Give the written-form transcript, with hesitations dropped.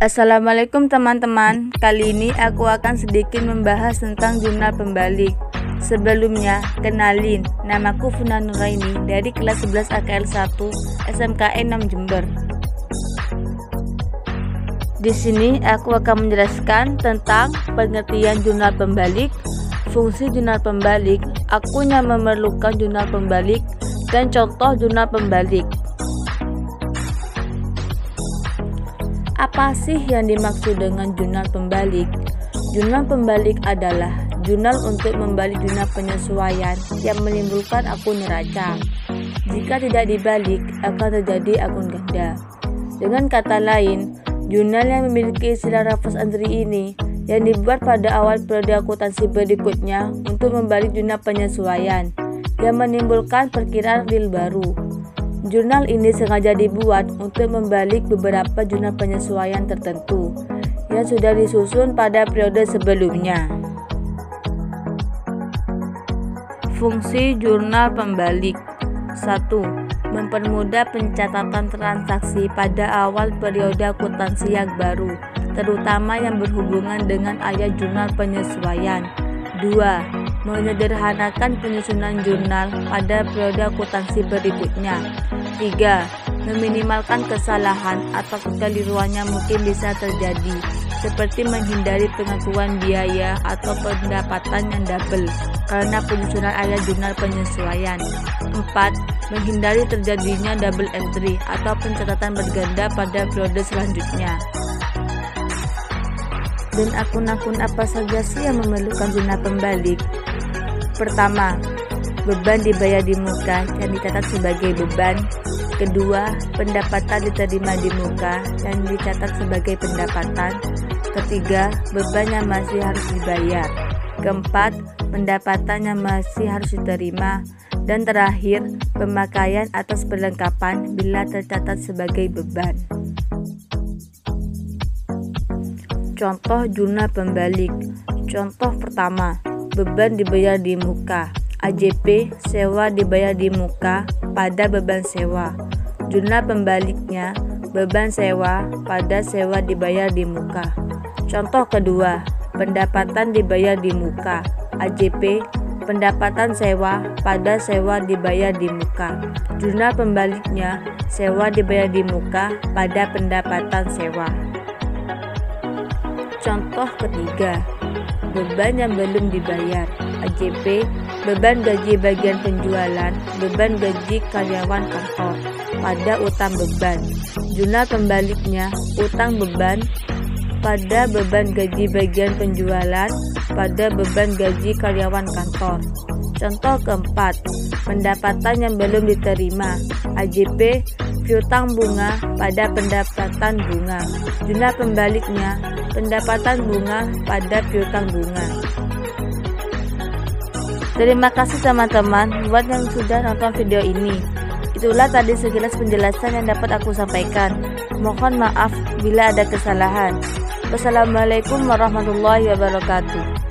Assalamualaikum teman-teman, kali ini aku akan sedikit membahas tentang jurnal pembalik. Sebelumnya, kenalin, namaku Funa Nuraini dari kelas 11 AKL 1 SMKN 6 Jember. Di sini aku akan menjelaskan tentang pengertian jurnal pembalik, fungsi jurnal pembalik, akun yang memerlukan jurnal pembalik, dan contoh jurnal pembalik. Apa sih yang dimaksud dengan jurnal pembalik? Jurnal pembalik adalah jurnal untuk membalik jurnal penyesuaian yang menimbulkan akun neraca. Jika tidak dibalik, akan terjadi akun ganda. Dengan kata lain, jurnal yang memiliki istilah reverse entry ini yang dibuat pada awal periode akuntansi berikutnya untuk membalik jurnal penyesuaian yang menimbulkan perkiraan real baru. Jurnal ini sengaja dibuat untuk membalik beberapa jurnal penyesuaian tertentu yang sudah disusun pada periode sebelumnya. Fungsi jurnal pembalik: 1. Mempermudah pencatatan transaksi pada awal periode akuntansi yang baru, terutama yang berhubungan dengan ayat jurnal penyesuaian. 2. Menyederhanakan penyusunan jurnal pada periode akuntansi berikutnya. 3. Meminimalkan kesalahan atau kekeliruan yang mungkin bisa terjadi, seperti menghindari pengakuan biaya atau pendapatan yang double karena penyusunan ayat jurnal penyesuaian. 4. Menghindari terjadinya double entry atau pencatatan berganda pada periode selanjutnya. Dan akun-akun apa saja sih yang memerlukan jurnal pembalik? Pertama, beban dibayar di muka yang dicatat sebagai beban. Kedua, pendapatan diterima di muka yang dicatat sebagai pendapatan. Ketiga, beban yang masih harus dibayar. Keempat, pendapatan yang masih harus diterima. Dan terakhir, pemakaian atas perlengkapan bila tercatat sebagai beban. Contoh jurnal pembalik. Contoh pertama, beban dibayar di muka. AJP, sewa dibayar di muka pada beban sewa. Jurnal pembaliknya, beban sewa pada sewa dibayar di muka. Contoh kedua, pendapatan dibayar di muka. AJP, pendapatan sewa pada sewa dibayar di muka. Jurnal pembaliknya, sewa dibayar di muka pada pendapatan sewa. Contoh ketiga, beban yang belum dibayar. AJP, beban gaji bagian penjualan, beban gaji karyawan kantor pada utang beban. Jurnal pembaliknya, utang beban pada beban gaji bagian penjualan pada beban gaji karyawan kantor. Contoh keempat, pendapatan yang belum diterima. AJP, piutang bunga pada pendapatan bunga. Jurnal pembaliknya, pendapatan bunga pada piutang bunga. Terima kasih teman-teman buat yang sudah nonton video ini. Itulah tadi sekilas penjelasan yang dapat aku sampaikan. Mohon maaf bila ada kesalahan. Wassalamualaikum warahmatullahi wabarakatuh.